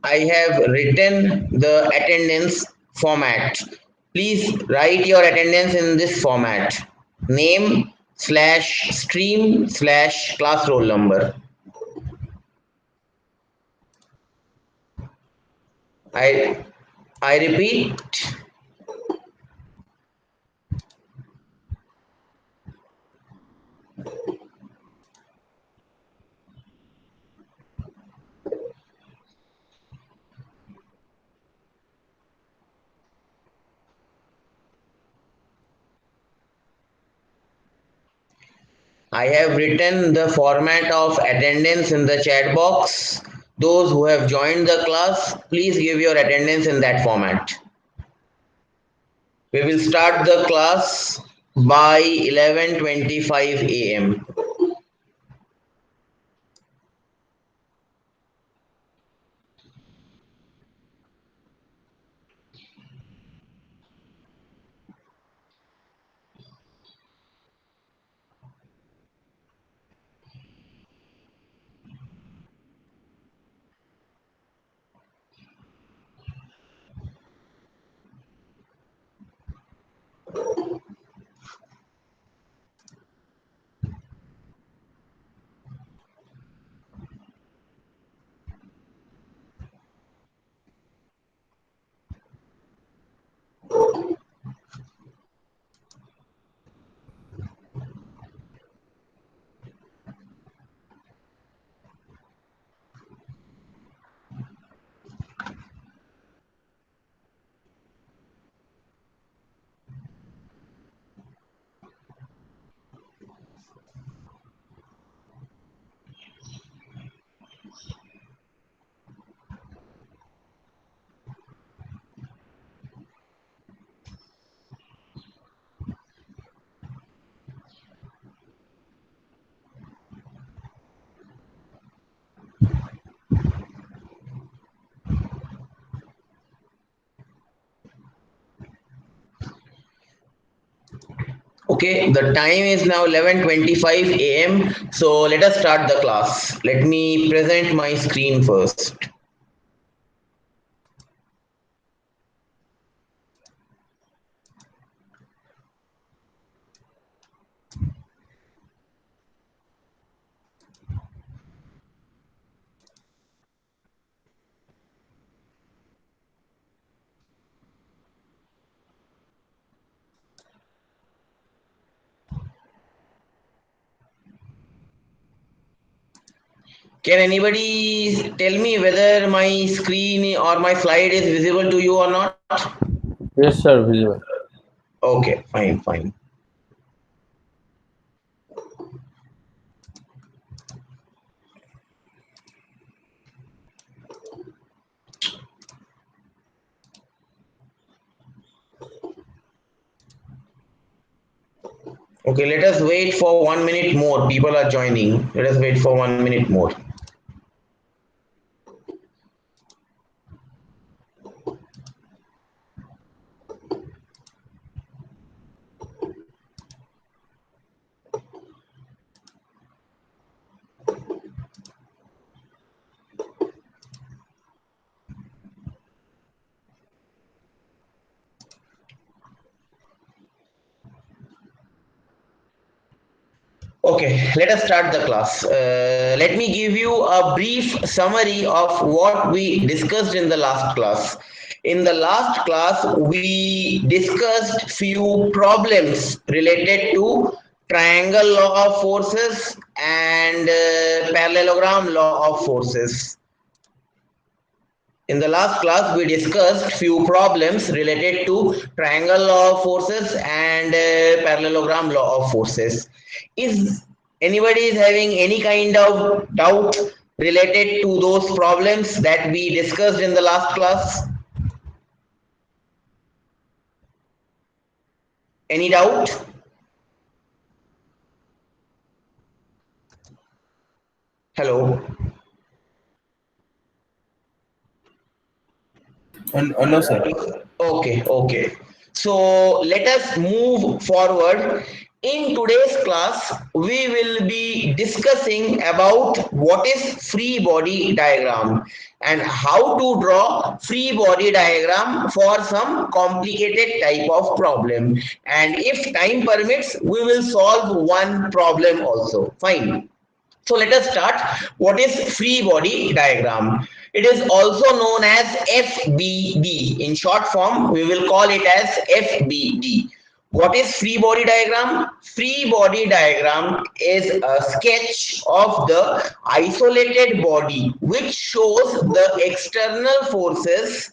I have written the attendance format. Please write your attendance in this format. Name slash stream slash class roll number. I I repeat, I have written the format of attendance in the chat box. Those who have joined the class, please give your attendance in that format. We will start the class by 11:25 a.m. Okay, the time is now 11:25 a.m. So let us start the class. Let me present my screen first. Can anybody tell me whether my screen or my slide is visible to you or not? Yes, sir, visible. Okay, fine, fine. Okay, let us wait for 1 minute more. People are joining. Let us wait for 1 minute more. Okay, let us start the class. Let me give you a brief summary of what we discussed in the last class. In the last class, we discussed few problems related to triangle law of forces and parallelogram law of forces. In the last class, we discussed few problems related to triangle law of forces and parallelogram law of forces. Is anybody is having any kind of doubt related to those problems that we discussed in the last class? Any doubt? Hello. No, sir. Okay, okay. So let us move forward. In today's class, we will be discussing about what is free body diagram. and how to draw free body diagram for some complicated type of problem. And if time permits, we will solve one problem also. Fine. So let us start. What is free body diagram? It is also known as FBD. In short form, we will call it as FBD. What is free body diagram? Free body diagram is a sketch of the isolated body which shows the external forces,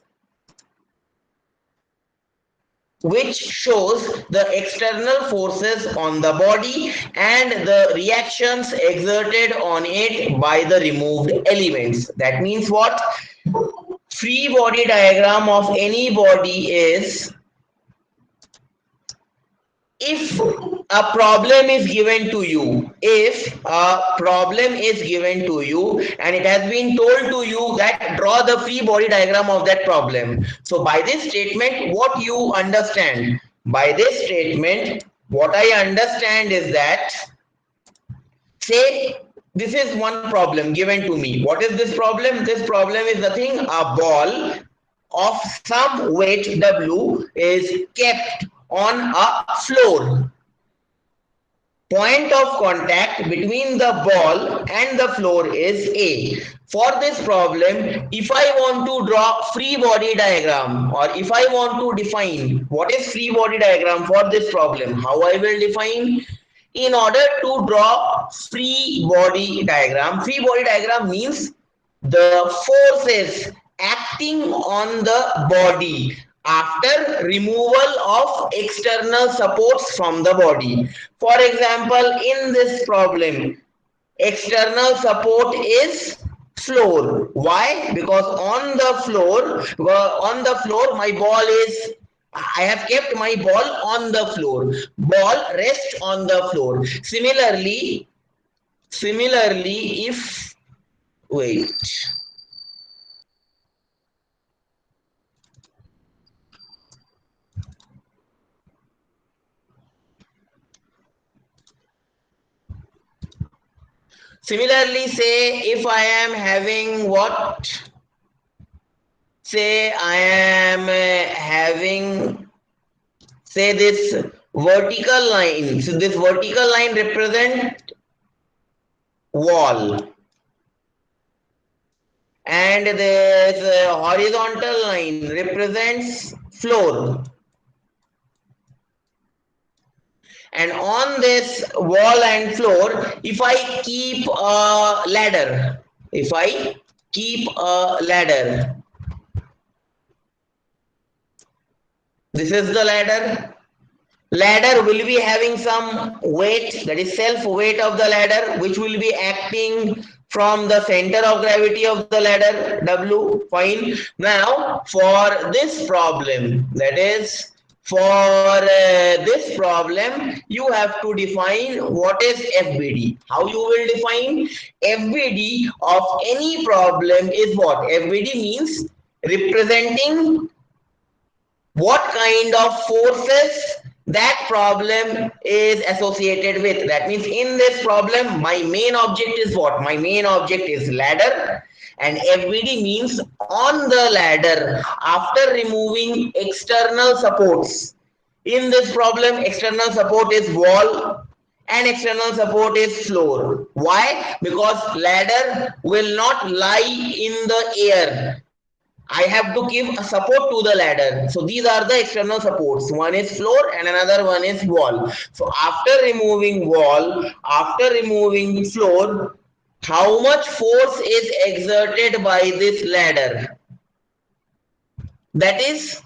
on the body and the reactions exerted on it by the removed elements. That means what? Free body diagram of any body is, if a problem is given to you, and it has been told to you that draw the free body diagram of that problem. So by this statement, what you understand? By this statement, what I understand is that, say, this is one problem given to me. What is this problem? This problem is nothing. A ball of some weight W is kept on a floor. Point of contact between the ball and the floor is A. For this problem, if I want to draw free body diagram, or if I want to define what is free body diagram for this problem, how I will define? In order to draw free body diagram means the forces acting on the body after removal of external supports from the body. For example, in this problem, external support is floor. Why? Because on the floor, my ball is, I have kept my ball on the floor. Ball rests on the floor. Similarly, if, wait. Similarly, say if I am having what? Say I am having, say, this vertical line. So this vertical line represents wall, and this horizontal line represents floor. And on this wall and floor, if I keep a ladder, this is the ladder. Ladder will be having some weight, that is self weight of the ladder, which will be acting from the center of gravity of the ladder, W. Fine. Now for this problem, that is for this problem, you have to define what is FBD. How you will define? FBD of any problem is what? FBD means representing what kind of forces that problem is associated with. That means in this problem, my main object is what? My main object is ladder, and FBD means on the ladder after removing external supports. In this problem, external support is wall and external support is floor. Why? Because ladder will not lie in the air. I have to give a support to the ladder. So these are the external supports. One is floor and another one is wall. So after removing wall, after removing floor, how much force is exerted by this ladder? That is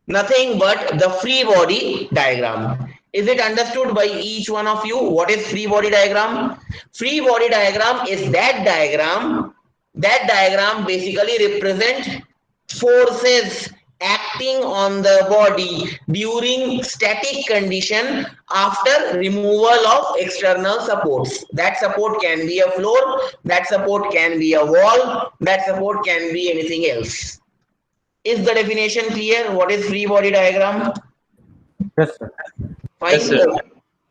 nothing but the free body diagram. Is it understood by each one of you? What is free body diagram? Free body diagram is that diagram. That diagram basically represents forces acting on the body during static condition after removal of external supports. That support can be a floor, that support can be a wall, that support can be anything else. Is the definition clear? What is free body diagram? Yes, sir. Fine. Yes, sir.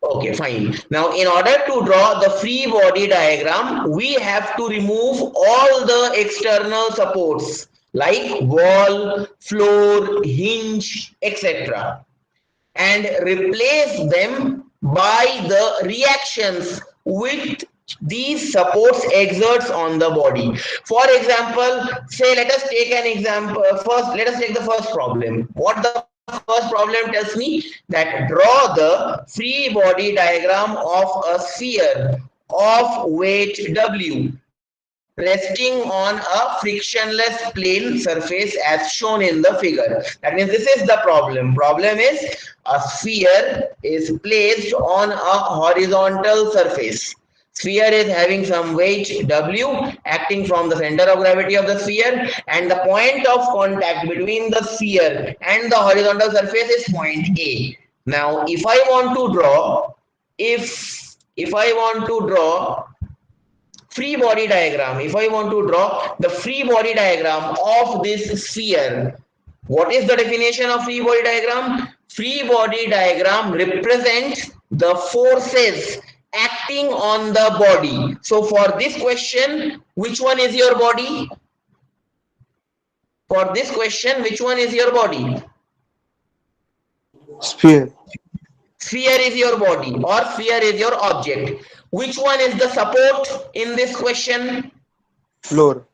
Okay, fine. Now, in order to draw the free body diagram, we have to remove all the external supports like wall, floor, hinge, etc. and replace them by the reactions which these supports exerts on the body. For example, say let us take an example first. Let us take the first problem. What the first problem tells me? That draw the free body diagram of a sphere of weight W resting on a frictionless plane surface as shown in the figure. That means this is the problem. Problem is a sphere is placed on a horizontal surface. Sphere is having some weight W acting from the center of gravity of the sphere, and the point of contact between the sphere and the horizontal surface is point A. Now, if I want to draw, if I want to draw free body diagram, if I want to draw the free body diagram of this sphere, what is the definition of free body diagram? Free body diagram represents the forces acting on the body. So for this question, which one is your body? For this question, which one is your body? Sphere. Sphere is your body or sphere is your object. Which one is the support in this question? Floor.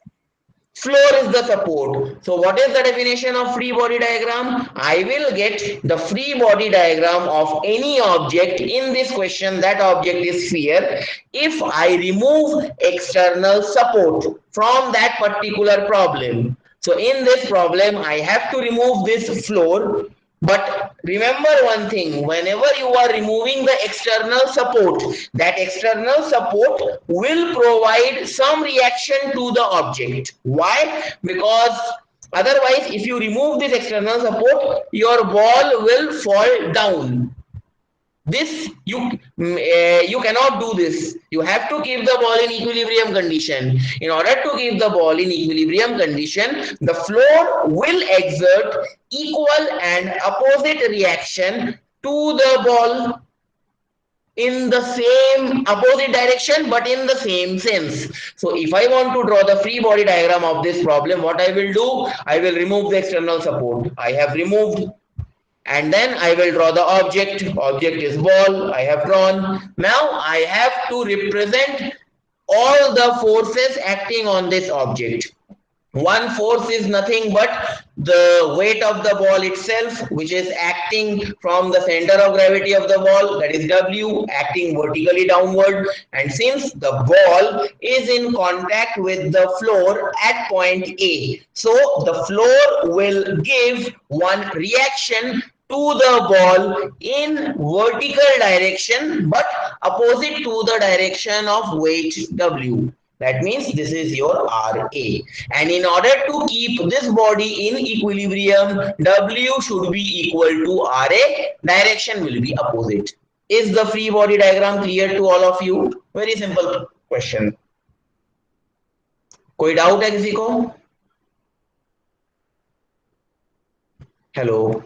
Floor is the support. So what is the definition of free body diagram? I will get the free body diagram of any object in this question. That object is sphere. If I remove external support from that particular problem. So in this problem, I have to remove this floor. But remember one thing, whenever you are removing the external support, that external support will provide some reaction to the object. Why? Because otherwise, if you remove this external support, your ball will fall down. This you cannot do this. You have to keep the ball in equilibrium condition. In order to keep the ball in equilibrium condition, the floor will exert equal and opposite reaction to the ball in the same opposite direction but in the same sense. So if I want to draw the free body diagram of this problem, what I will do, I will remove the external support. I have removed, and then I will draw the object. Object is ball. I have drawn. Now I have to represent all the forces acting on this object. One force is nothing but the weight of the ball itself, which is acting from the center of gravity of the ball, that is W, acting vertically downward. And since the ball is in contact with the floor at point A, so the floor will give one reaction to the ball in vertical direction but opposite to the direction of weight W. That means this is your RA. And in order to keep this body in equilibrium, W should be equal to RA. Direction will be opposite. Is the free body diagram clear to all of you? Very simple question. कोई doubt है किसी को? Hello.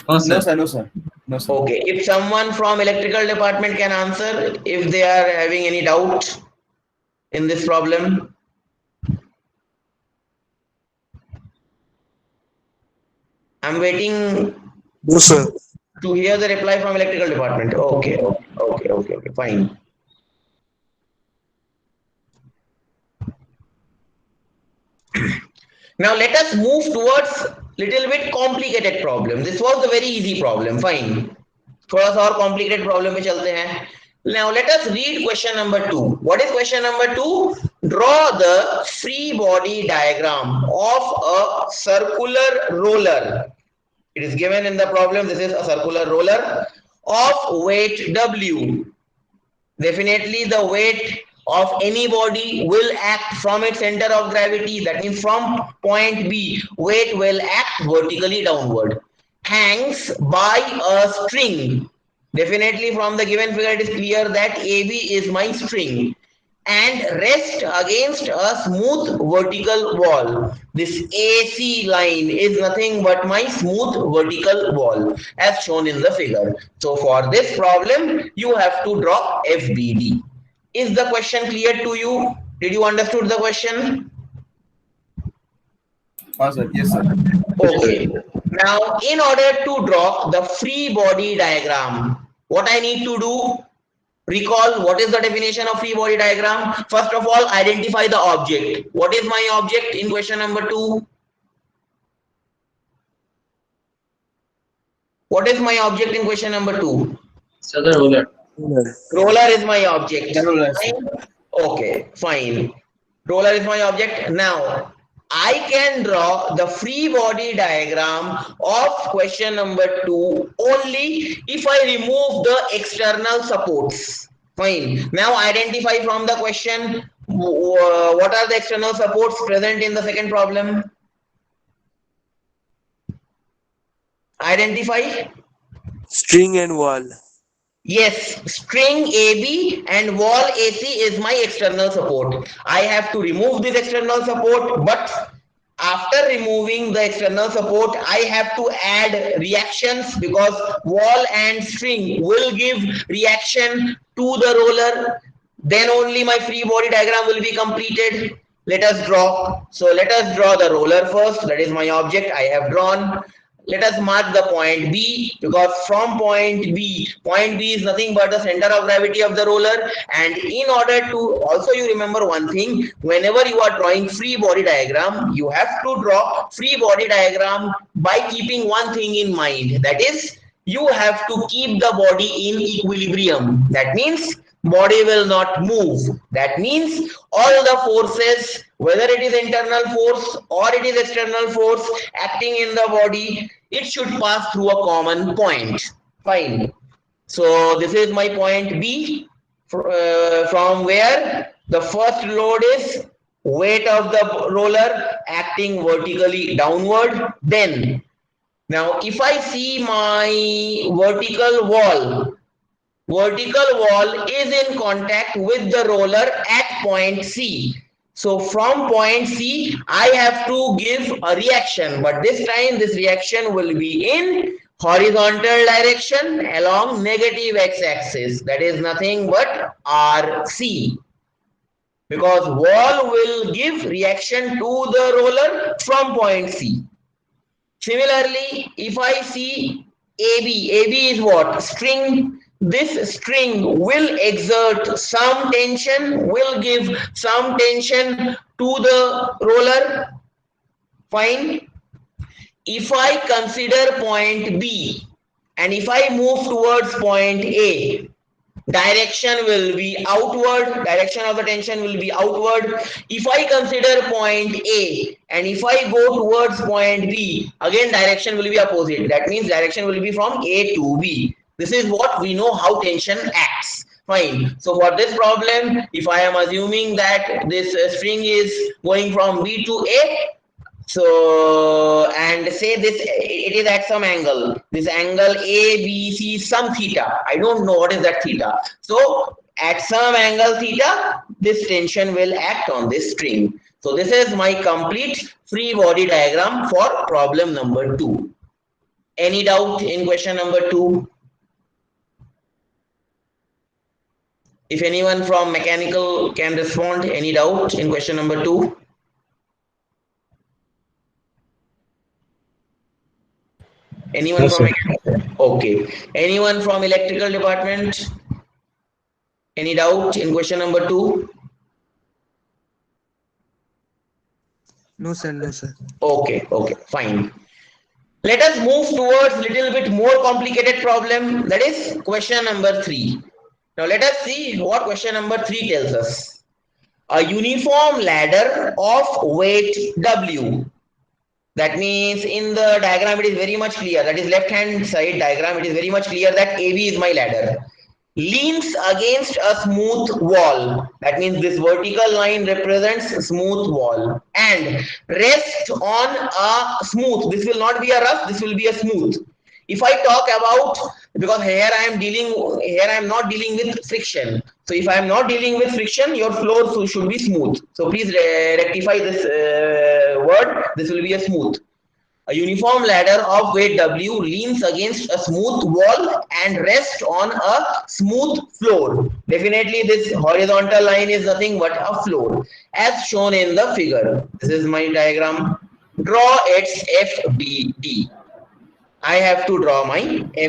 No, sir. No, sir. No, sir. Okay. If someone from electrical department can answer, if they are having any doubt in this problem. I'm waiting. No, sir. To hear the reply from electrical department. Okay, fine. Now let us move towards little bit complicated problem. This was the very easy problem. Fine. थोड़ा सा और complicated problem पे चलते हैं. Now let us read question number 2. What is question number 2? Draw the free body diagram of a circular roller. It is given in the problem. This is a circular roller of weight W. Definitely the weight of any body will act from its center of gravity. That means from point B, weight will act vertically downward. Hangs by a string. Definitely from the given figure it is clear that AB is my string. and rest against a smooth vertical wall. This AC line is nothing but my smooth vertical wall as shown in the figure. So for this problem, you have to draw FBD. Is the question clear to you? Did you understood the question? Sir. Yes, sir. Okay. Now, in order to draw the free body diagram, what I need to do? Recall what is the definition of free body diagram. First of all, identify the object. What is my object in question number 2? What is my object in question number 2? So the roller. Roller is my object. The roller, sir. Fine. Okay, fine. Roller is my object. Now, I can draw the free body diagram of question number 2 only if I remove the external supports. Fine. Now identify from the question what are the external supports present in the second problem. Identify. String and wall. Yes, string AB and wall AC is my external support. I have to remove this external support, but after removing the external support, I have to add reactions because wall and string will give reaction to the roller. Then only my free body diagram will be completed. Let us draw. So let us draw the roller first. That is my object I have drawn. Let us mark the point B because from point B is nothing but the center of gravity of the roller. And in order to also you remember one thing, whenever you are drawing free body diagram, you have to draw free body diagram by keeping one thing in mind. That is, you have to keep the body in equilibrium. That means body will not move. That means all the forces, whether it is internal force or it is external force acting in the body, it should pass through a common point. Fine. So this is my point B, from where the first load is weight of the roller acting vertically downward. Then now if I see my vertical wall is in contact with the roller at point C. So from point C, I have to give a reaction, but this time this reaction will be in horizontal direction along negative x-axis. That is nothing but RC. Because wall will give reaction to the roller from point C. Similarly, if I see AB is what? String. This string will exert some tension, will give some tension to the roller. Fine. If I consider point B and if I move towards point A, direction will be outward, direction of the tension will be outward. If I consider point A and if I go towards point B, again direction will be opposite. That means direction will be from A to B. This is what we know how tension acts. Fine. So for this problem, if I am assuming that this string is going from B to A, so and say this it is at some angle, this angle ABC some theta, I don't know what is that theta. So at some angle theta, this tension will act on this string. So this is my complete free body diagram for problem number 2. Any doubt in question number 2? If anyone from mechanical can respond, any doubt in question number 2? Anyone No, from sir. mechanical? Okay. Anyone from electrical department? Any doubt in question number 2? No, sir. No, sir. Okay, fine. Let us move towards little bit more complicated problem, that is question number 3. Now let us see what question number 3 tells us. A uniform ladder of weight W. That means in the diagram it is very much clear, that is left hand side diagram, it is very much clear that AB is my ladder. Leans against a smooth wall. That means this vertical line represents a smooth wall and rests on a smooth. This will not be a rough, this will be a smooth. If I talk about, because here I am not dealing with friction. So if I am not dealing with friction, your floor should be smooth. So please rectify this word. This will be a smooth. A uniform ladder of weight W leans against a smooth wall and rests on a smooth floor. Definitely this horizontal line is nothing but a floor, as shown in the figure. This is my diagram. Draw its FBD. I have to draw my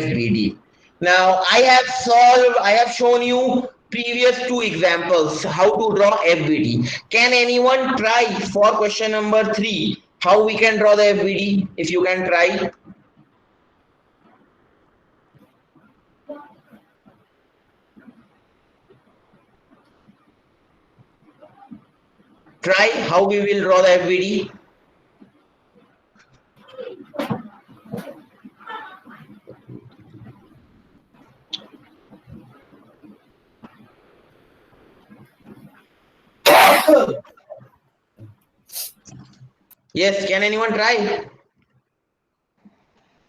FBD. Now I have shown you previous two examples how to draw FBD. Can anyone try for question number 3 how we can draw the FBD? If you can try. Try how we will draw the FBD. Yes, can anyone try?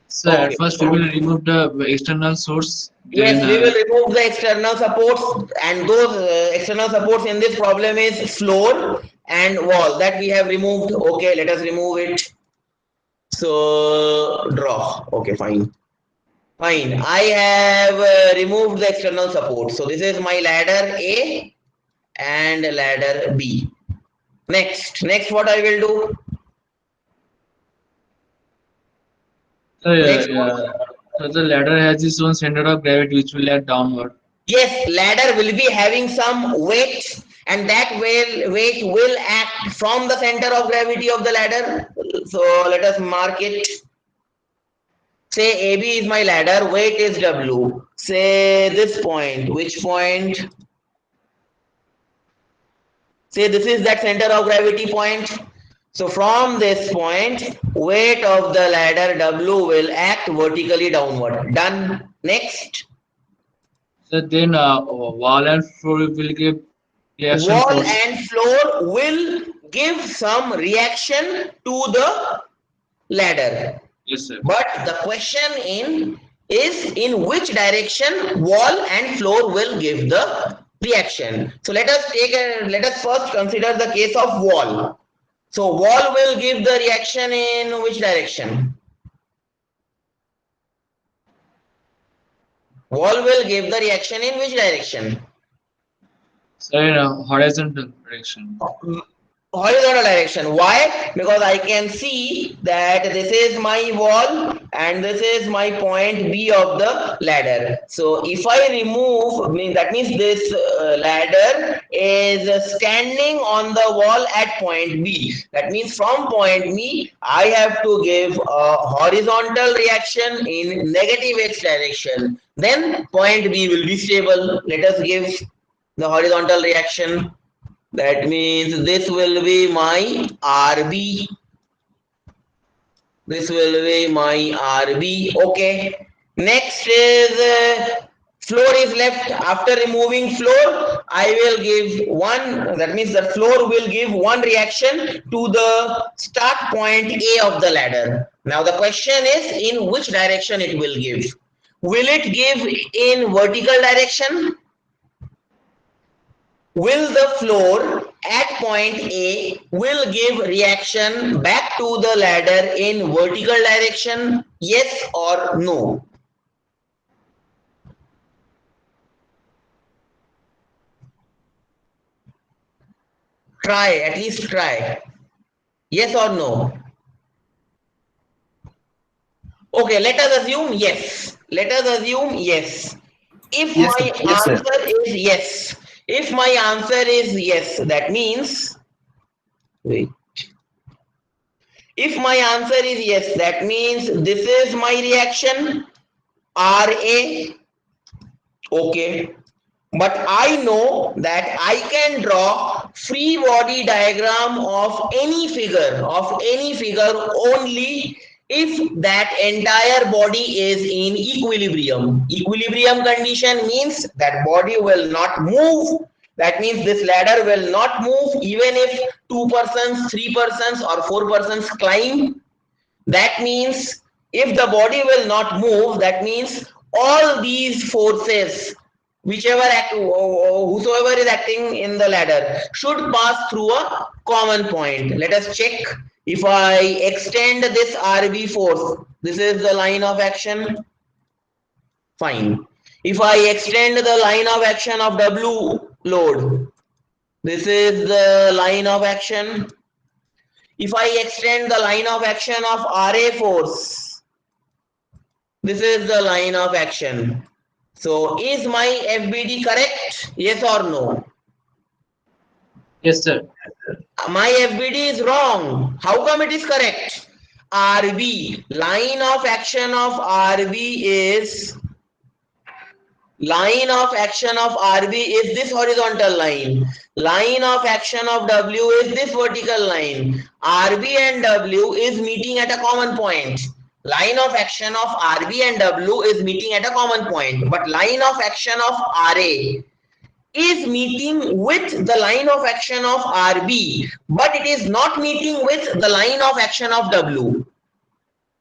So Okay. at first we will remove the external source. Yes, Then we will remove the external supports, and those external supports in this problem is floor and wall that we have removed. Okay, let us remove it. So draw. Okay, fine. Fine. I have removed the external support. So this is my ladder A and ladder B. Next what I will do? so, Next, so the ladder has its own center of gravity which will act downward. yes, ladder will be having some weight, and that weight will act from the center of gravity of the ladder. So let us mark it. Say AB is my ladder, weight is W. Say this point, which point? Say this is that center of gravity point. So from this point, weight of the ladder W will act vertically downward. Done. Next. So then wall and floor will give reaction Wall force. and floor will give some reaction to the ladder. Yes, sir. But the question is in which direction wall and floor will give the reaction. So let us first consider the case of wall. So wall will give the reaction in which direction? Wall will give the reaction in which direction? So in a horizontal direction. Horizontal direction. Why? Because I can see that this is my wall and this is my point B of the ladder. So if I remove, that means this ladder is standing on the wall at point B. That means from point B, I have to give a horizontal reaction in negative x direction. Then point B will be stable. Let us give the horizontal reaction. That means this will be my RB. This will be my RB. Okay. Next is floor is left. After removing floor, I will give one. That means the floor will give one reaction to the start point A of the ladder. Now the question is in which direction it will give. Will it give in vertical direction? Will the floor at point A will give reaction back to the ladder in vertical direction? Yes or no? Try, at least try. Yes or no? Okay, let us assume yes. Let us assume yes. If Yes, my sir. Yes, sir. answer is yes, if my answer is yes, that means, wait. If my answer is yes, that means this is my reaction RA. Okay. But I know that I can draw free body diagram of any figure only if that entire body is in equilibrium. Equilibrium condition means that body will not move. That means this ladder will not move even if 2 persons, 3 persons or 4 persons climb. That means If the body will not move, that means all these forces, whosoever is acting in the ladder, should pass through a common point. Let us check. If I extend this RB force, this is the line of action. Fine. If I extend the line of action of W load, this is the line of action. If I extend the line of action of RA force, this is the line of action. So is my FBD correct? Yes or no? Yes, sir. My FBD is wrong. How come it is correct? RB, line of action of RB is this horizontal line. Line of action of W is this vertical line. RB and W is meeting at a common point. Line of action of RB and W is meeting at a common point. But line of action of RA is meeting with the line of action of RB, but it is not meeting with the line of action of W.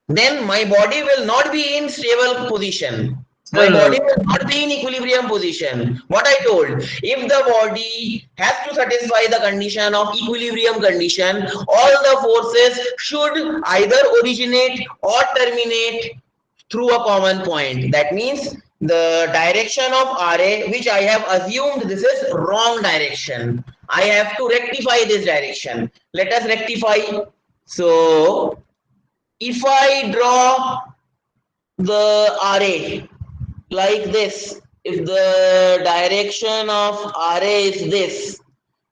Then my body will not be in stable position. My body will not be in equilibrium position. What I told, if the body has to satisfy the condition of equilibrium condition, all the forces should either originate or terminate through a common point. That means the direction of RA, which I have assumed this is wrong direction. I have to rectify this direction. Let us rectify. So if I draw the RA like this, if the direction of RA is this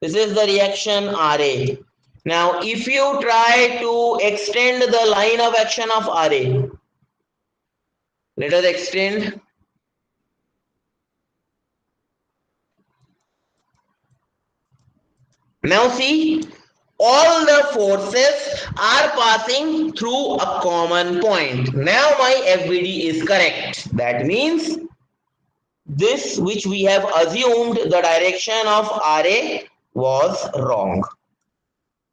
is the reaction RA. Now, if you try to extend the line of action of RA, let us extend. Now see, all the forces are passing through a common point. Now my FBD is correct. That means this which we have assumed the direction of RA was wrong.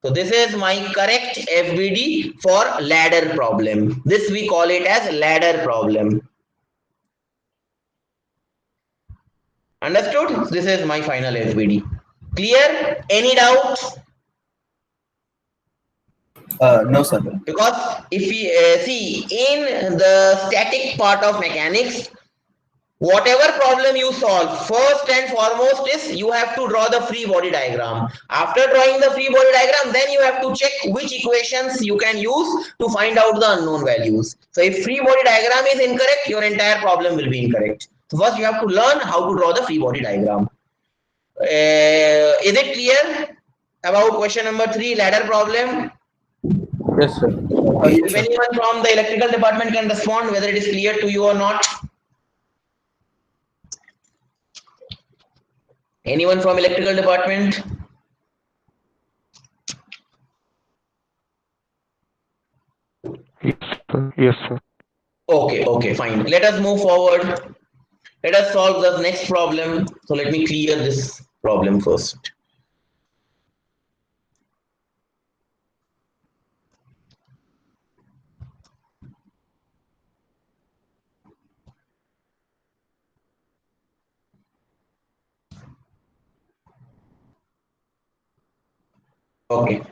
So this is my correct FBD for ladder problem. This we call it as ladder problem. Understood? This is my final FBD. Clear? Any doubts? No, sir. Because if we see in the static part of mechanics, whatever problem you solve, first and foremost is you have to draw the free body diagram. After drawing the free body diagram, then you have to check which equations you can use to find out the unknown values. So if free body diagram is incorrect, your entire problem will be incorrect. So first you have to learn how to draw the free body diagram. Is it clear about question number 3, ladder problem? Yes, sir. If anyone from the electrical department can respond whether it is clear to you or not. Anyone from electrical department? Yes, sir. Okay, fine. Let us move forward. Let us solve the next problem. So let me clear this problem first. Okay.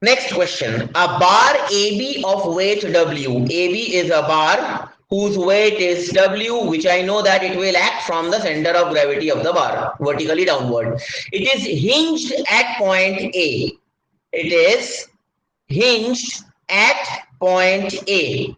Next question. A bar AB of weight W. AB is a bar whose weight is W, which I know that it will act from the center of gravity of the bar, vertically downward. It is hinged at point A. It is hinged at point A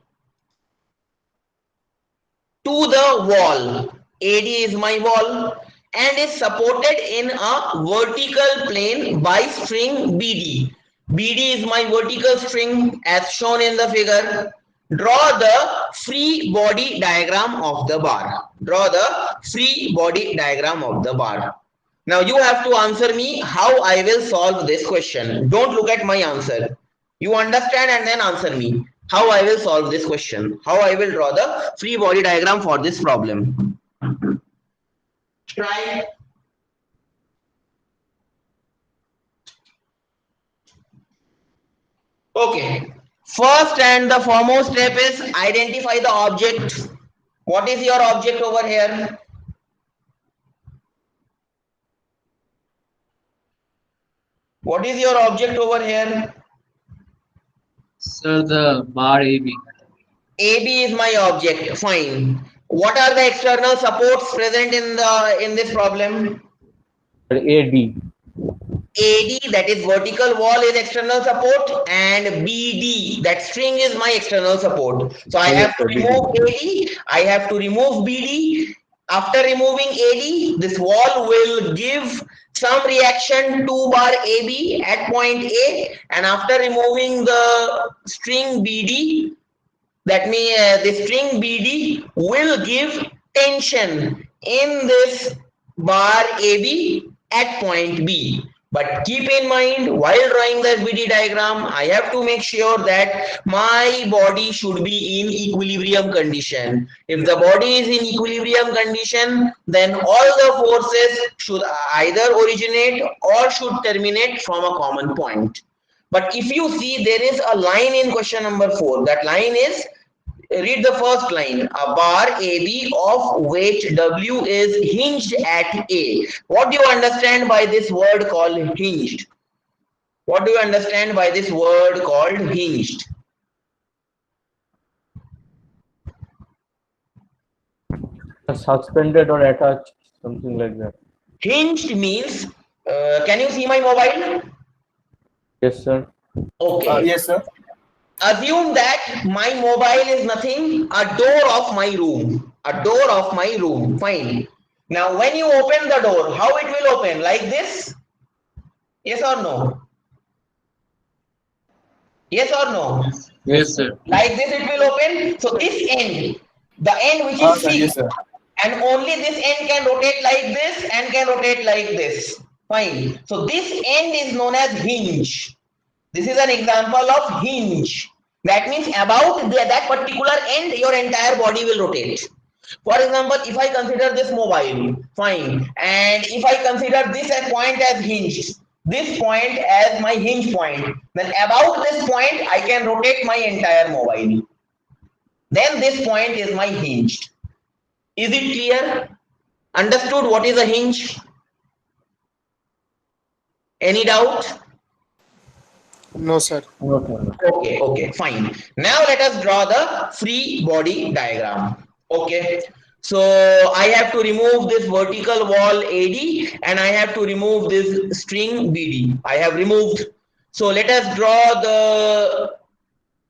to the wall. AD is my wall and is supported in a vertical plane by string BD. BD is my vertical string as shown in the figure. Draw the free body diagram of the bar. Draw the free body diagram of the bar. Now you have to answer me how I will solve this question. Don't look at my answer. You understand and then answer me how I will solve this question. How I will draw the free body diagram for this problem. Try. Okay. First and the foremost step is identify the object. What is your object over here? What is your object over here? Sir, the bar AB. AB is my object. Fine. What are the external supports present in this problem? AD. AD, that is vertical wall, is external support, and BD, that string, is my external support. So I have to remove AD, I have to remove BD. After removing AD, this wall will give some reaction to bar AB at point A, and after removing the string BD, that means the string BD will give tension in this bar AB at point B. But keep in mind, while drawing the FBD diagram, I have to make sure that my body should be in equilibrium condition. If the body is in equilibrium condition, then all the forces should either originate or should terminate from a common point. But if you see, there is a line in question number 4. That line is, read the first line. A bar AB of weight W is hinged at A. What do you understand by this word called hinged? What do you understand by this word called hinged? Suspended or attached, something like that. Hinged means, can you see my mobile? Yes, sir. Okay. Yes, sir. Assume that my mobile is nothing, a door of my room. A door of my room. Fine. Now, when you open the door, how it will open? Like this? Yes or no? Yes or no? Yes, sir. Like this it will open. So this end, the end which is Sir, yes, fixed, sir. and only this end can rotate like this and can rotate like this. Fine. So this end is known as hinge. This is an example of hinge. That means about that particular end, your entire body will rotate. For example, if I consider this mobile, fine, and if I consider this as point as hinged, this point as my hinge point, then about this point I can rotate my entire mobile. Then this point is my hinged. Is it clear? Understood what is a hinge? Any doubt? No, sir. Okay, fine. Now let us draw the free body diagram. Okay, so I have to remove this vertical wall AD and I have to remove this string BD. I have removed. So let us draw the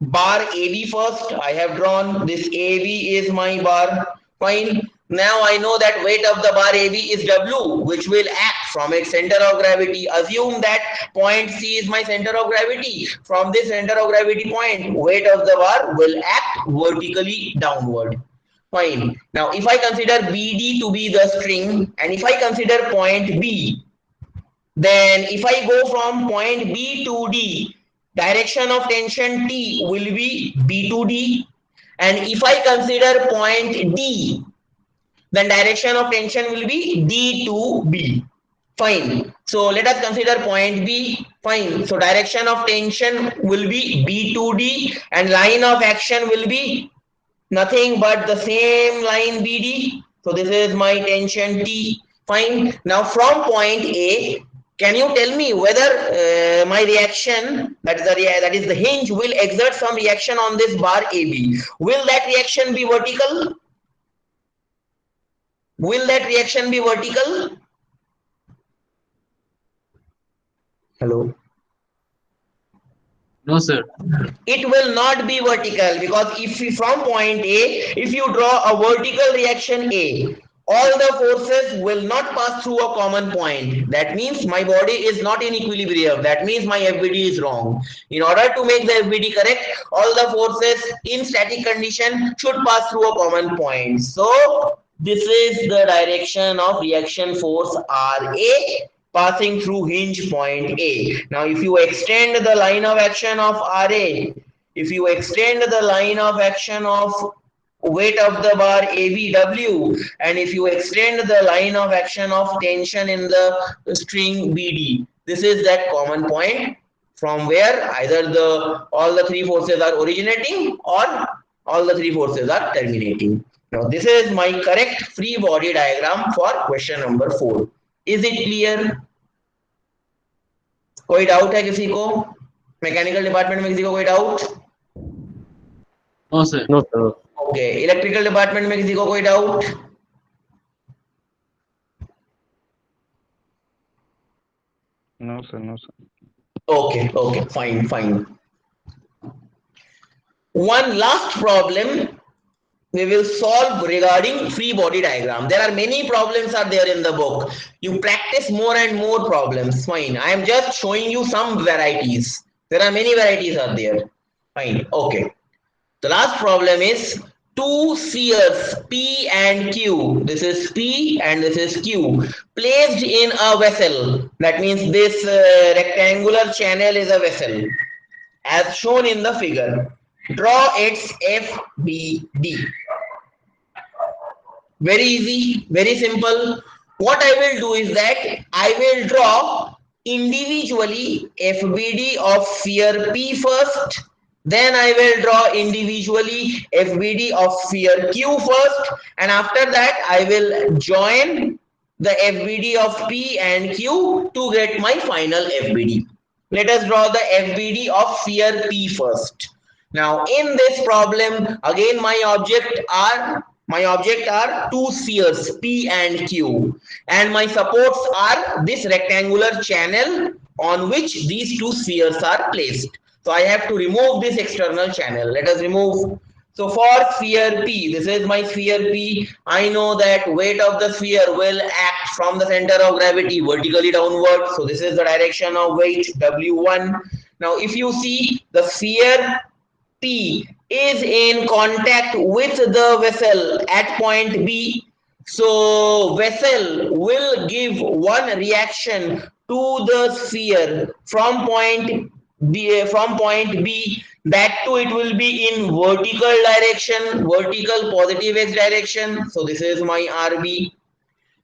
bar AB first. I have drawn this AB is my bar. Fine. Now I know that weight of the bar AB is W, which will act from its center of gravity. Assume that point C is my center of gravity. From this center of gravity point, weight of the bar will act vertically downward. Fine. Now if I consider BD to be the string and if I consider point B, then if I go from point B to D, direction of tension T will be B to D. And if I consider point D, then direction of tension will be D to B. Fine. So let us consider point B. Fine. So direction of tension will be B to D and line of action will be nothing but the same line BD. So this is my tension T. Fine. Now from point A, can you tell me whether my reaction, that is the hinge, will exert some reaction on this bar AB? Will that reaction be vertical? Will that reaction be vertical? Hello. No, sir. It will not be vertical because if you, from point A, if you draw a vertical reaction A, all the forces will not pass through a common point. That means my body is not in equilibrium. That means my FBD is wrong. In order to make the FBD correct, all the forces in static condition should pass through a common point. So this is the direction of reaction force RA passing through hinge point A. Now if you extend the line of action of RA, if you extend the line of action of weight of the bar ABW, and if you extend the line of action of tension in the string BD, this is that common point from where either all the three forces are originating or all the three forces are terminating. Now this is my correct free body diagram for question number 4. Is it clear? कोई doubt है किसी को? Mechanical department में किसी को कोई doubt? No, sir. No, sir. Okay, electrical department में किसी को कोई doubt? No, sir. No, sir. Okay, fine. One last problem we will solve regarding free body diagram. There are many problems are there in the book. You practice more and more problems. Fine. I am just showing you some varieties. There are many varieties are there. Fine. Okay. The last problem is two spheres P and Q. This is P and this is Q. Placed in a vessel. That means this rectangular channel is a vessel. As shown in the figure. Draw its FBD. Very easy, very simple. What I will do is that I will draw individually FBD of sphere P first. Then I will draw individually FBD of sphere Q first. And after that I will join the FBD of P and Q to get my final FBD. Let us draw the FBD of sphere P first. Now in this problem, again my object are two spheres P and Q, and my supports are this rectangular channel on which these two spheres are placed. So I have to remove this external channel. Let us remove. So for sphere P, this is my sphere P. I know that weight of the sphere will act from the center of gravity vertically downward. So this is the direction of weight W1. Now if you see, the sphere P is in contact with the vessel at point B. So vessel will give one reaction to the sphere from point B, that too it will be in vertical direction, vertical positive x direction. So this is my RB.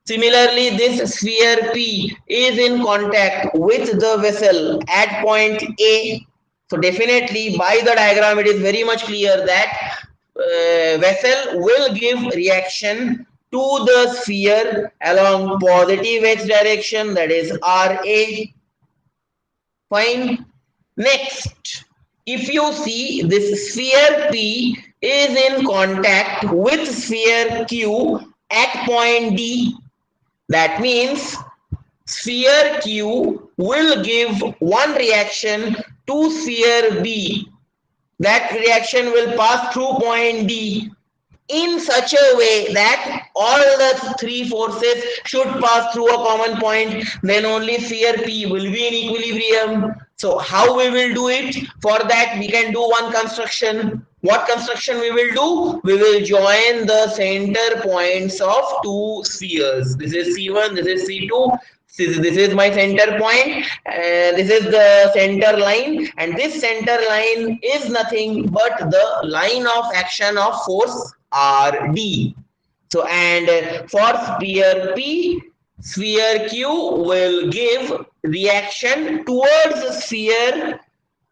Similarly, this sphere P is in contact with the vessel at point A. So definitely by the diagram it is very much clear that vessel will give reaction to the sphere along positive x direction, that is RA. Fine. Next, if you see, this sphere P is in contact with sphere Q at point D. That means sphere Q will give one reaction to sphere B. That reaction will pass through point D in such a way that all the three forces should pass through a common point. Then only sphere P will be in equilibrium. So how we will do it? For that we can do one construction. What construction we will do? We will join the center points of two spheres. This is C1, this is C2. This is my center point, this is the center line, and this center line is nothing but the line of action of force RD. So and for sphere P, sphere Q will give reaction towards sphere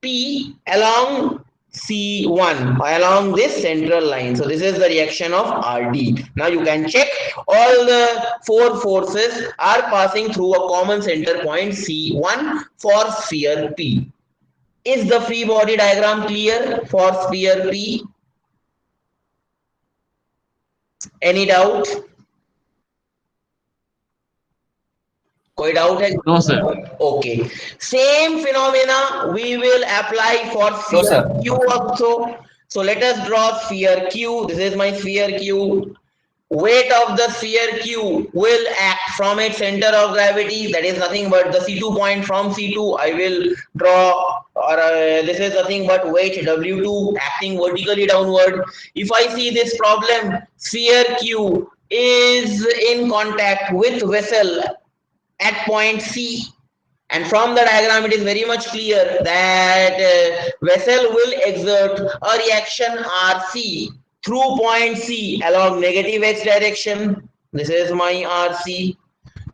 P along C1, along this central line. So this is the reaction of RD. Now you can check all the four forces are passing through a common center point C1 for sphere P. Is the free body diagram clear for sphere P? Any doubt? कोई doubt है? No, sir. Okay. Same phenomena we will apply for No, sphere sir. Q also. So let us draw sphere Q. This is my sphere Q. Weight of the sphere Q will act from its center of gravity. That is nothing but the C2 point. From C2 I will draw, or this is nothing but weight W2 acting vertically downward. If I see this problem, sphere Q is in contact with vessel at point C, and from the diagram it is very much clear that vessel will exert a reaction RC through point C along negative x direction. This is my RC.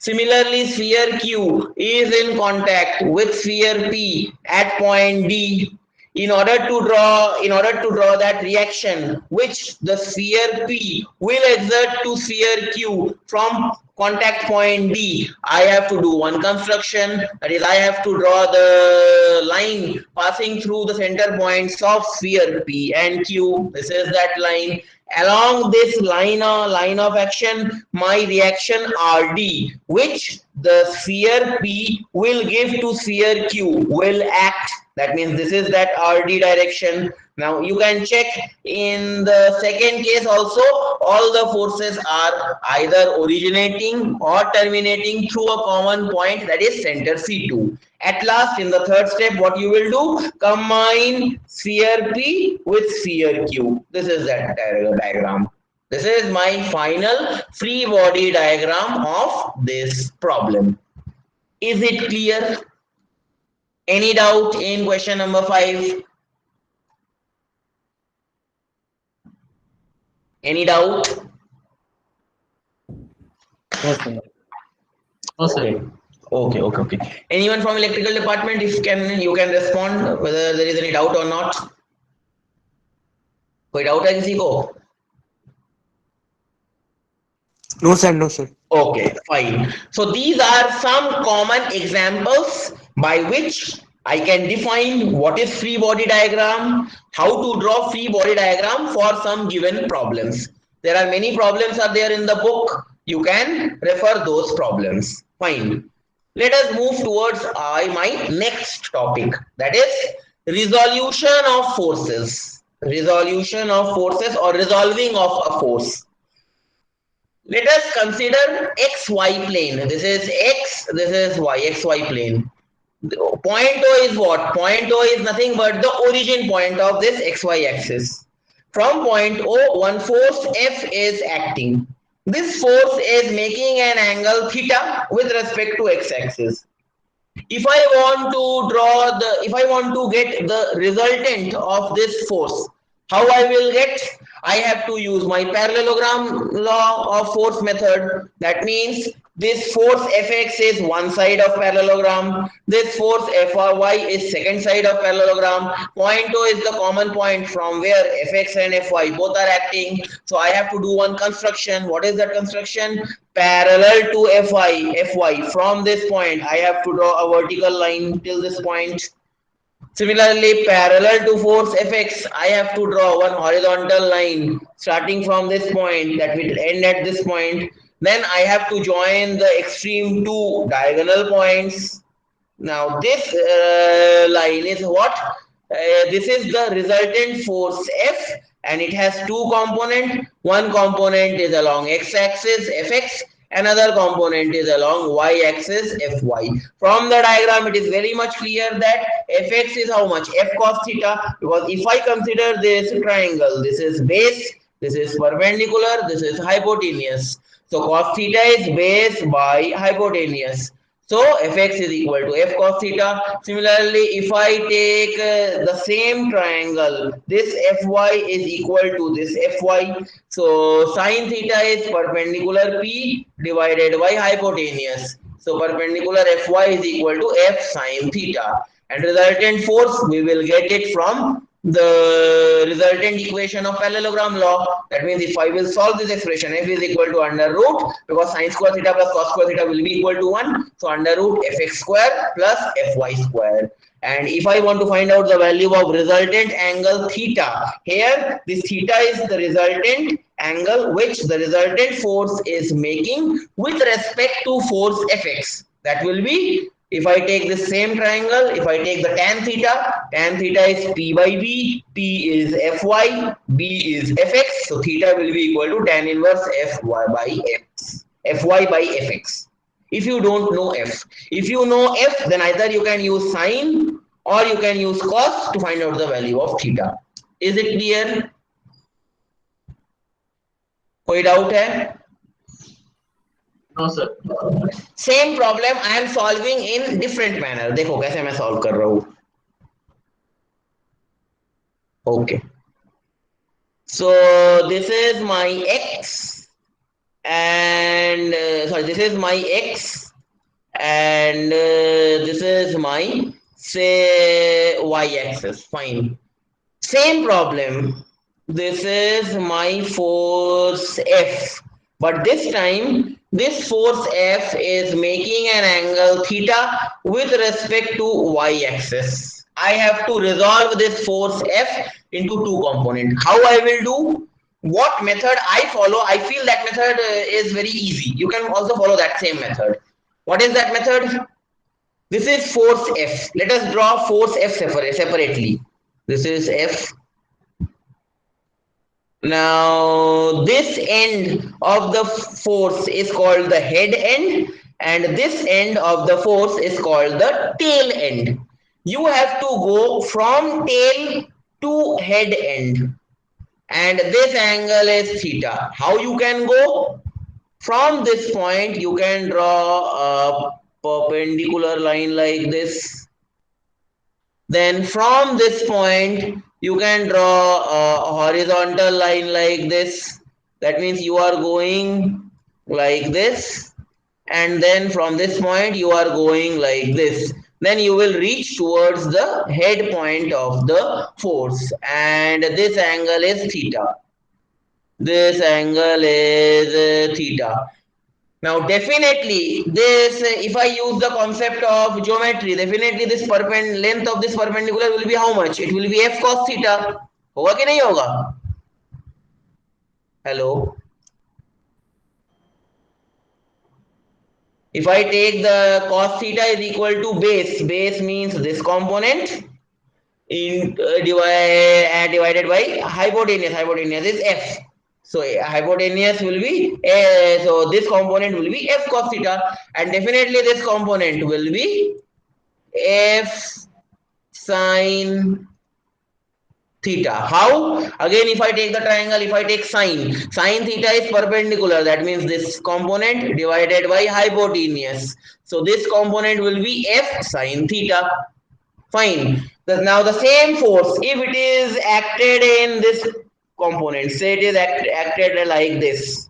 Similarly, sphere Q is in contact with sphere P at point D. In order to draw that reaction which the sphere P will exert to sphere Q from contact point D, I have to do one construction, that is I have to draw the line passing through the center points of sphere P and Q. This is that line. Along this line of action, my reaction RD, which the sphere P will give to sphere Q, will act. That means this is that RD direction. Now you can check in the second case also, all the forces are either originating or terminating through a common point, that is center C2. At last, in the third step, what you will do? Combine sphere P with sphere Q. This is that diagram. This is my final free body diagram of this problem. Is it clear? Any doubt in question number 5? Any doubt? No, sir. No, sir. Okay. Anyone from electrical department, if you can respond whether there is any doubt or not. कोई doubt है किसी को? No, sir. No, sir. Okay, fine. So these are some common examples by which I can define what is free body diagram, how to draw free body diagram for some given problems. There are many problems are there in the book. You can refer those problems. Fine. Let us move towards my next topic, that is resolution of forces. Resolution of forces or resolving of a force. Let us consider xy plane. This is x, this is y, xy plane. Point O is what? Point O is nothing but the origin point of this xy axis. From point O, one force F is acting. This force is making an angle theta with respect to x-axis. If I want to get the resultant of this force, how I will get? I have to use my parallelogram law of force method. That means this force Fx is one side of parallelogram. This force Fy is second side of parallelogram. Point O is the common point from where Fx and Fy both are acting. So I have to do one construction. What is that construction? Parallel to Fy. From this point, I have to draw a vertical line till this point. Similarly, parallel to force Fx, I have to draw one horizontal line starting from this point that will end at this point. Then I have to join the extreme two diagonal points. Now this line is what? This is the resultant force F, and it has two components. One component is along x-axis Fx, another component is along y-axis Fy. From the diagram, it is very much clear that Fx is how much? F cos theta. Because if I consider this triangle, this is base, this is perpendicular, this is hypotenuse. So cos theta is base by hypotenuse. So Fx is equal to F cos theta. Similarly, if I take the same triangle, this Fy is equal to this Fy. So sin theta is perpendicular P divided by hypotenuse. So perpendicular Fy is equal to F sin theta. And resultant force, we will get it from the resultant equation of parallelogram law. That means if I will solve this expression, F is equal to under root, because sin square theta plus cos square theta will be equal to 1. So under root Fx square plus Fy square. And if I want to find out the value of resultant angle theta, here this theta is the resultant angle which the resultant force is making with respect to force Fx. That will be, if I take this same triangle, if I take the tan theta is P by B, P is Fy, B is Fx, so theta will be equal to tan inverse Fy by Fx. If you don't know F. If you know F, then either you can use sine or you can use cos to find out the value of theta. Is it clear? कोई doubt है? No, sir. Same problem I am solving in different manner. देखो कैसे मैं solve कर रहा हूँ. Okay. So this is my x. and sorry, this is my x, and this is my, say, y-axis. Fine. Same problem. This is my force F, but this time this force F is making an angle theta with respect to y-axis. I have to resolve this force F into two components. How I will do? What method I follow? I feel that method is very easy. You can also follow that same method. What is that method? This is force F. Let us draw force F separately. This is F. Now, this end of the force is called the head end, and this end of the force is called the tail end. You have to go from tail to head end, and this angle is theta. How you can go? From this point, you can draw a perpendicular line like this. Then from this point, you can draw a horizontal line like this. That means you are going like this. And then from this point, you are going like this. Then you will reach towards the head point of the force. And this angle is theta. This angle is theta. Now, definitely, this, if I use the concept of geometry, definitely this length of this perpendicular will be how much? It will be f cos theta. होगा कि नहीं होगा? Hello. If I take the cos theta is equal to base, base means this component in divided by hypotenuse. Hypotenuse is f. So hypotenuse will be so this component will be f cos theta, and definitely this component will be f sine theta. How? Again, if I take the triangle, if I take sine theta is perpendicular. That means this component divided by hypotenuse. So this component will be f sine theta. Fine. Now the same force, if it is acted in this component, say it is acted like this.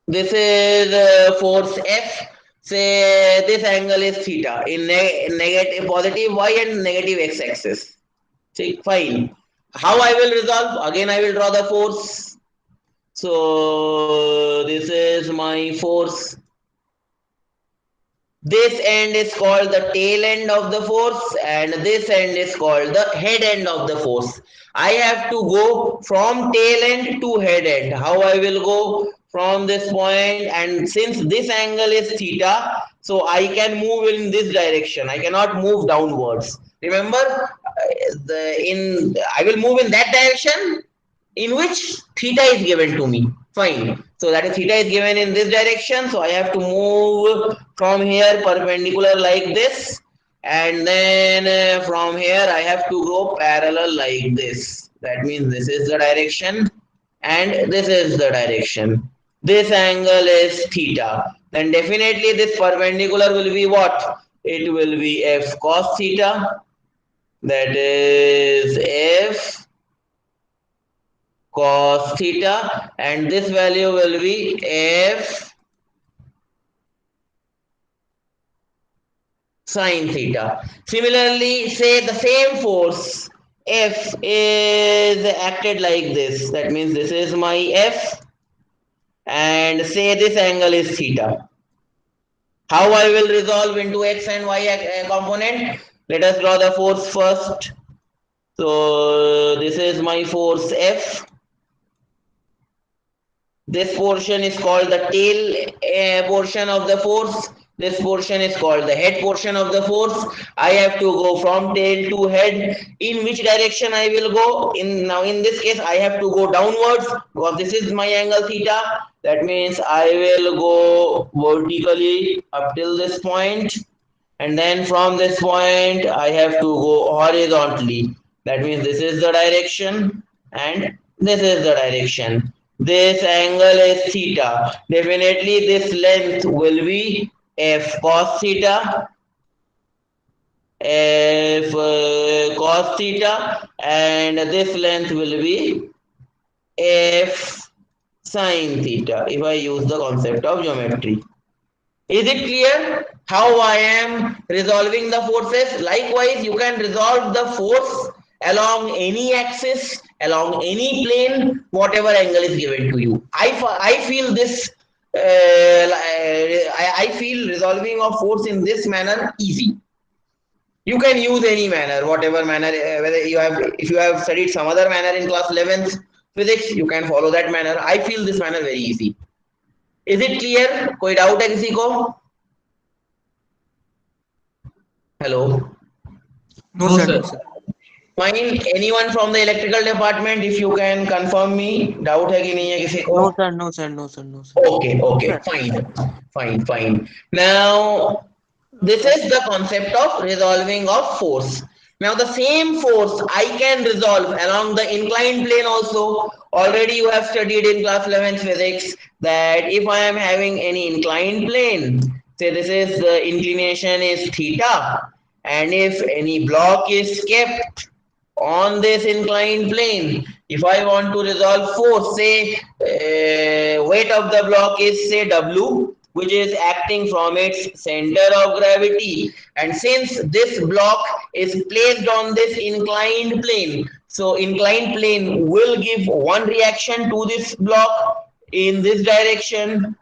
This is force F. Say this angle is theta in negative, positive y and negative x-axis. Fine. How I will resolve? Again, I will draw the force. So this is my force. This end is called the tail end of the force, and this end is called the head end of the force. I have to go from tail end to head end. How I will go? From this point, and since this angle is theta, so I can move in this direction. I cannot move downwards. Remember, I will move in that direction in which theta is given to me. Fine. So that is theta is given in this direction. So I have to move from here perpendicular like this. And then from here I have to go parallel like this. That means this is the direction and this is the direction. This angle is theta. Then definitely this perpendicular will be what? It will be f cos theta. That is f cos theta, and this value will be f sin theta. Similarly, say the same force F is acted like this. That means this is my F, and say this angle is theta. How I will resolve into x and y component? Let us draw the force first. So this is my force F. This portion is called the tail portion of the force. This portion is called the head portion of the force. I have to go from tail to head. In which direction I will go? Now in this case, I have to go downwards because this is my angle theta. That means I will go vertically up till this point, and then from this point I have to go horizontally. That means this is the direction and this is the direction. This angle is theta. Definitely this length will be f cos theta, f cos theta, and this length will be F sine theta if I use the concept of geometry. Is it clear how I am resolving the forces? Likewise, you can resolve the force along any axis, along any plane, whatever angle is given to you. I feel this. I feel resolving of force in this manner easy. You can use any manner, whatever manner. Whether you have, if you have studied some other manner in class 11th physics, you can follow that manner. I feel this manner very easy. Is it clear? कोई doubt है किसी को? Hello. No, No, sir. sir. No, sir. Fine. Anyone from the electrical department, if you can confirm me, doubt है कि नहीं है किसी को? No, sir. No, sir. No, sir. No, sir. Okay, okay, fine. Now, this is the concept of resolving of force. Now, the same force I can resolve along the inclined plane also. Already you have studied in class 11th physics that if I am having any inclined plane, say this is the inclination is theta, and if any block is kept on this inclined plane, if I want to resolve force, say weight of the block is say W, which is acting from its center of gravity, and since this block is placed on this inclined plane, so inclined plane will give one reaction to this block in this direction.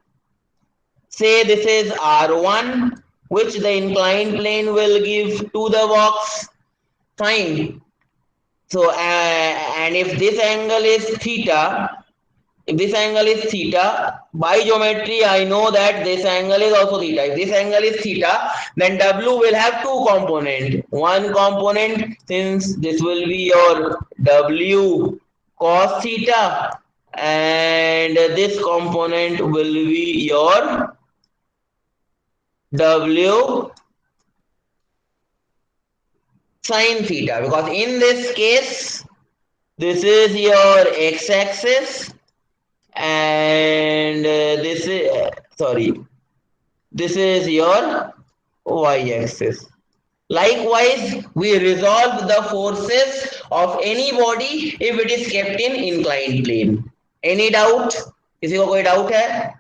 Say this is R1, which the inclined plane will give to the box. Fine. So, and if this angle is theta, by geometry, I know that this angle is also theta. If this angle is theta, then W will have two components. One component, since this will be your W cos theta, and this component will be your W sine theta, because in this case, this is your x-axis and this is your y-axis. Likewise, we resolve the forces of any body if it is kept in inclined plane. Any doubt? किसी को कोई doubt है?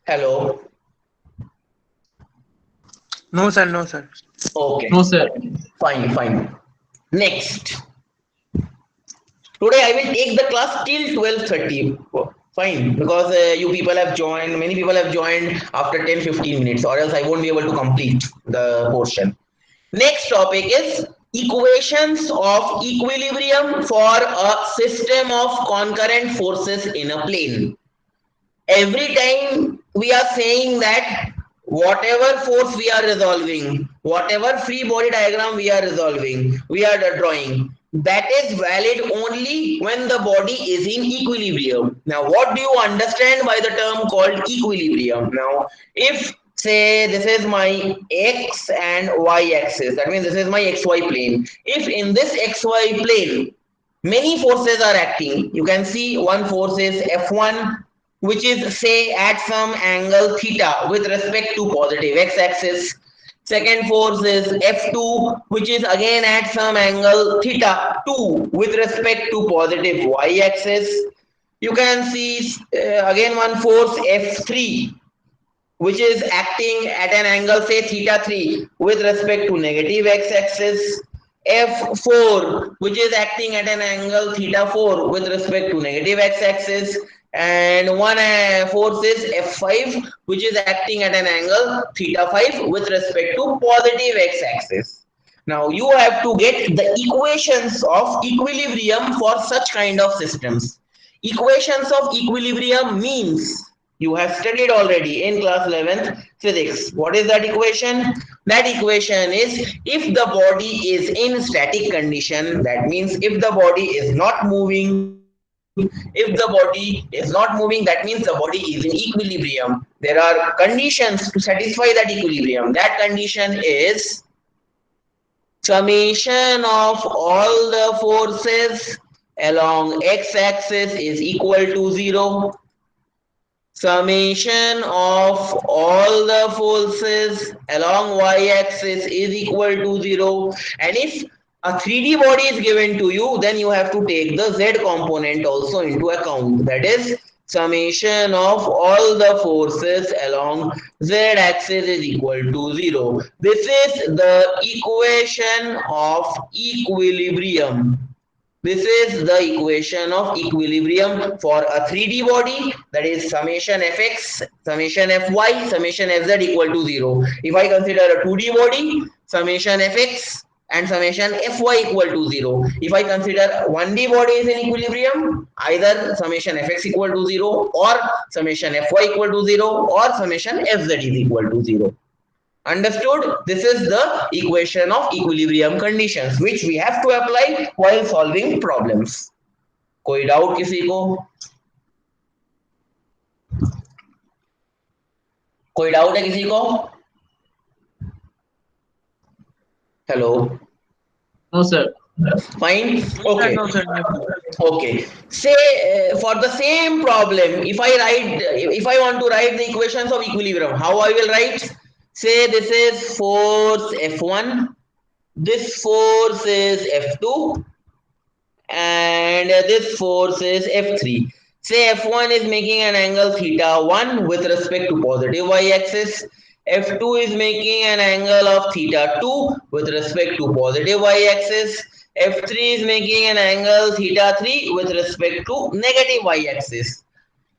Hello. No, sir. No, sir. Okay. No, sir. Fine. Next. Today I will take the class till 12:30. Fine, because you people have joined, many people have joined after 10-15 minutes, or else I won't be able to complete the portion. Next topic is equations of equilibrium for a system of concurrent forces in a plane. Every time we are saying that whatever force we are resolving, whatever free body diagram we are resolving, we are drawing, that is valid only when the body is in equilibrium. Now, what do you understand by the term called equilibrium? Now, if say this is my x and y axis, that means this is my xy plane. If in this xy plane many forces are acting, you can see one force is F1, which is say at some angle theta with respect to positive x-axis. Second force is F2, which is again at some angle theta 2 with respect to positive y-axis. You can see again one force F3, which is acting at an angle say theta 3 with respect to negative x-axis. F4, which is acting at an angle theta 4 with respect to negative x-axis, and one force is F5, which is acting at an angle theta 5 with respect to positive x-axis. Now you have to get the equations of equilibrium for such kind of systems. Equations of equilibrium means you have studied already in class 11th physics. What is that equation? That equation is if the body is in static condition, that means if the body is not moving, that means the body is in equilibrium. There are conditions to satisfy that equilibrium. That condition is summation of all the forces along x-axis is equal to 0. Summation of all the forces along y-axis is equal to 0. And if a 3D body is given to you, then you have to take the Z component also into account. That is summation of all the forces along Z axis is equal to 0. This is the equation of equilibrium. This is the equation of equilibrium for a 3D body, that is summation fx, summation fy, summation fz equal to 0. If I consider a 2D body, summation fx and summation fy equal to 0. If I consider 1D body is in equilibrium, either summation fx equal to 0 or summation fy equal to 0 or summation fz is equal to 0. Understood? This is the equation of equilibrium conditions which we have to apply while solving problems. कोई doubt किसी को? कोई doubt है किसी को? Hello. No, sir. Fine. Okay. No, sir. No. Okay. Say for the same problem, if I want to write the equations of equilibrium, how I will write? Say this is force F1, this force is F2, and this force is F3. Say F1 is making an angle theta 1 with respect to positive y-axis. F2 is making an angle of theta 2 with respect to positive y-axis. F3 is making an angle theta 3 with respect to negative y-axis.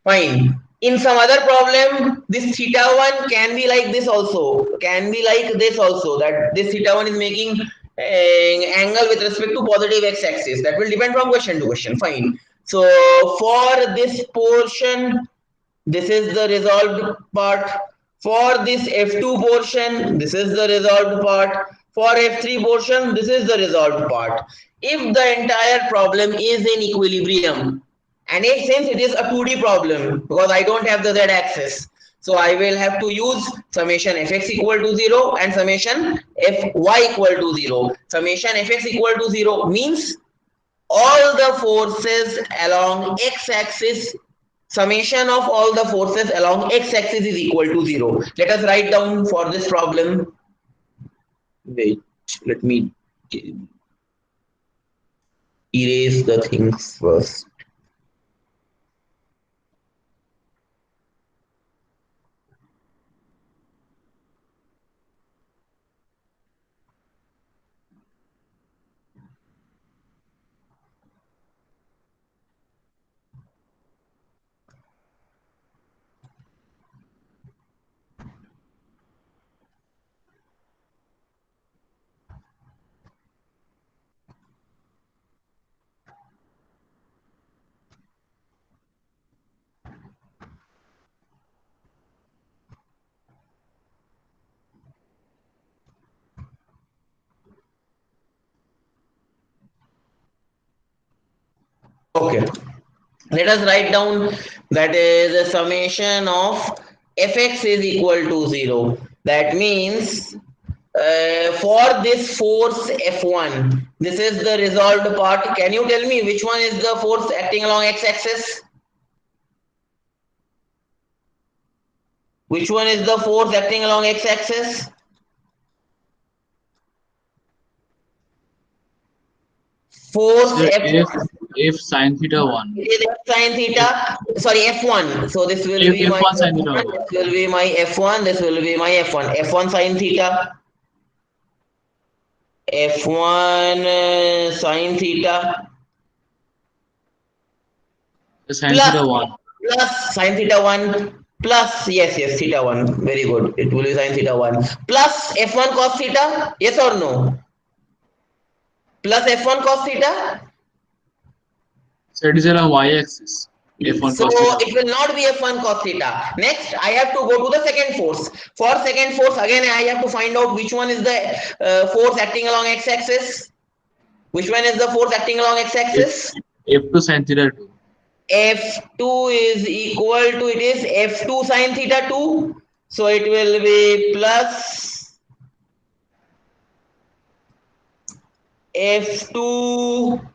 Fine. In some other problem, this theta 1 can be like this also. Can be like this also. That this theta 1 is making angle with respect to positive x-axis. That will depend from question to question. Fine. So for this portion, this is the resolved part. For this F2 portion, this is the resolved part. For F3 portion, this is the resolved part. If the entire problem is in equilibrium, and since it is a 2D problem, because I don't have the Z axis, so I will have to use summation fx equal to 0 and summation fy equal to 0. Summation fx equal to 0 means all the forces along x-axis, summation of all the forces along x-axis is equal to 0. Let us write down for this problem. Wait, let me erase the things first. Okay, let us write down that is a summation of fx is equal to 0. That means for this force F1, this is the resolved part. Can you tell me which one is the force acting along x-axis? Which one is the force acting along x-axis? Force Sir, F1. if sine theta 1. It is F sine theta. Sorry, F1. So this will If be my F1 sine F1. theta 1. This will be my F1. This will be my F1. F1 sine theta. F1 sine theta Sine plus theta 1. plus sine theta 1 plus yes theta 1. Very good. It will be sine theta 1 plus F1 cos theta. Yes or no? Plus F1 cos theta. So it is along y-axis. F1 So cos theta. it will not be F1 cos theta. Next, I have to go to the second force. For second force, again, I have to find out which one is the force acting along x-axis. Which one is the force acting along x-axis? F2 sine theta 2. F2 is equal to, it is F2 sine theta 2. So it will be plus F2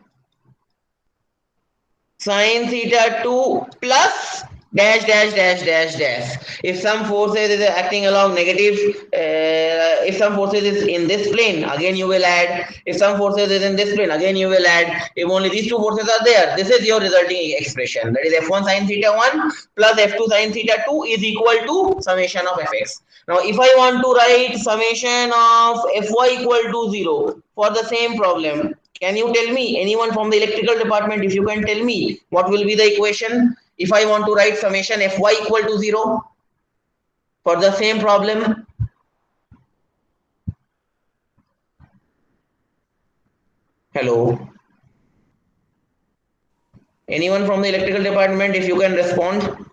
sine theta 2 plus dash dash dash dash dash. If some forces is acting along negative, if some forces is in this plane, again you will add. If some forces is in this plane, again you will add. If only these two forces are there, this is your resulting expression. That is f1 sine theta 1 plus f2 sine theta 2 is equal to summation of fx. Now if I want to write summation of fy equal to 0 for the same problem, can you tell me, anyone from the electrical department, if you can tell me what will be the equation if I want to write summation fy equal to 0 for the same problem? Hello? Anyone from the electrical department, if you can respond?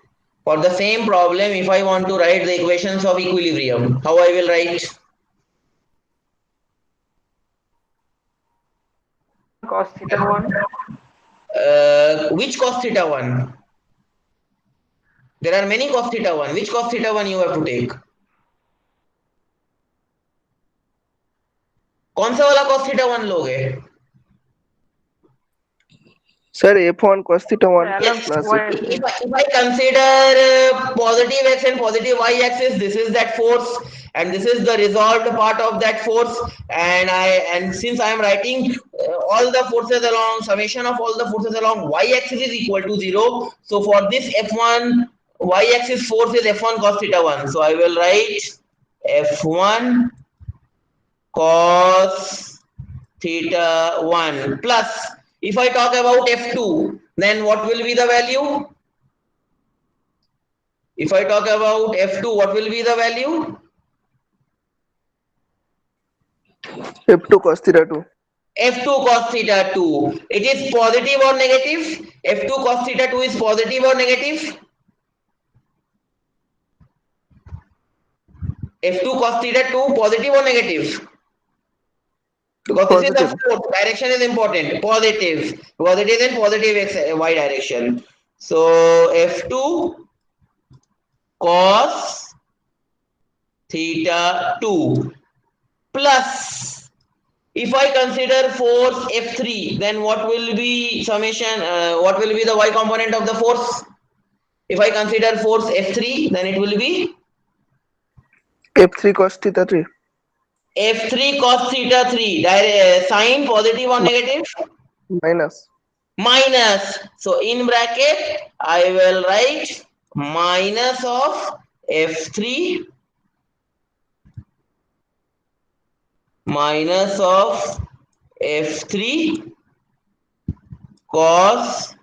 For the same problem, if I want to write the equations of equilibrium, how I will write? Cos theta 1. Which cos theta 1? There are many cos theta 1. Which cos theta 1 you have to take? कौन सा वाला cos theta 1 लोगे? Sir, f1 cos theta 1 Yes. plus If I consider positive x and positive y axis, this is that force, and this is the resolved part of that force. And since I am writing all the forces along, summation of all the forces along y axis is equal to 0. So for this f1 y axis force is f1 cos theta 1. So I will write f1 cos theta 1 plus, if I talk about f2, then what will be the value? If I talk about f2, what will be the value? f2 cos theta 2. f2 cos theta 2. It is positive or negative? f2 cos theta 2 is positive or negative? f2 cos theta 2 positive or negative? Because this is the force, direction is important. Positive, because it is in positive x y direction. So f2 cos theta 2 plus, if I consider force f3, then what will be summation? What will be the y component of the force? If I consider force f3, then it will be f3 cos theta 3. f3 cos theta 3. Sign positive or negative? Minus. Minus. So in bracket, I will write minus of f3 minus of f3 cos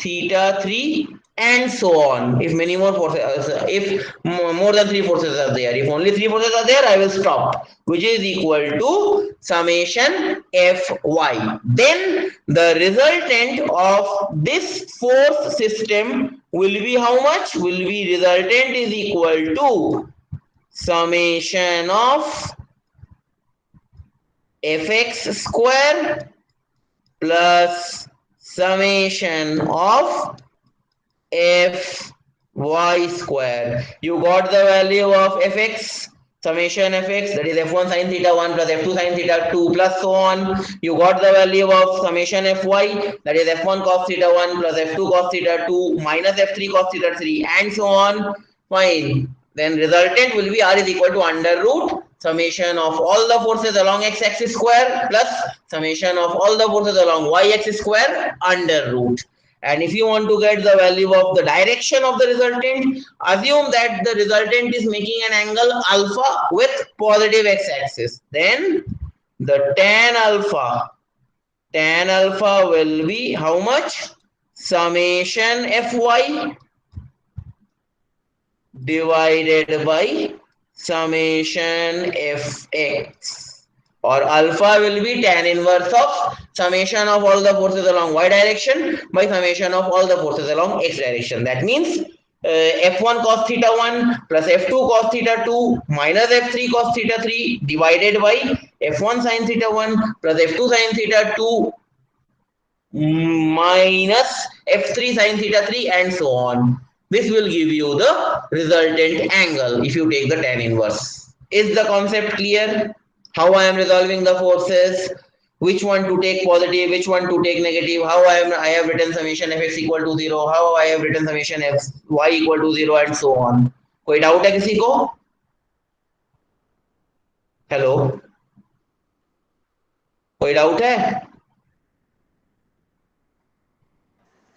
theta 3 and so on. If many more forces, if more than 3 forces are there, if only 3 forces are there, I will stop, which is equal to summation fy. Then the resultant of this force system will be how much? Will be resultant is equal to summation of fx square plus summation of fy square. You got the value of fx, summation fx, that is f1 sin theta 1 plus f2 sin theta 2 plus so on. You got the value of summation fy, that is f1 cos theta 1 plus f2 cos theta 2 minus f3 cos theta 3 and so on. Fine. Then resultant will be r is equal to under root summation of all the forces along x-axis square plus summation of all the forces along y-axis square under root. And if you want to get the value of the direction of the resultant, assume that the resultant is making an angle alpha with positive x-axis. Then the tan alpha will be how much? Summation fy divided by summation fx. Or alpha will be tan inverse of summation of all the forces along y direction by summation of all the forces along x direction. That means f1 cos theta 1 plus f2 cos theta 2 minus f3 cos theta 3 divided by f1 sin theta 1 plus f2 sin theta 2 minus f3 sin theta 3 and so on. This will give you the resultant angle if you take the tan inverse. Is the concept clear? How I am resolving the forces? which one to take positive, which one to take negative, how I have written summation fx equal to 0, how I have written summation fy equal to 0 and so on. कोई doubt है किसी को? Hello, कोई doubt है?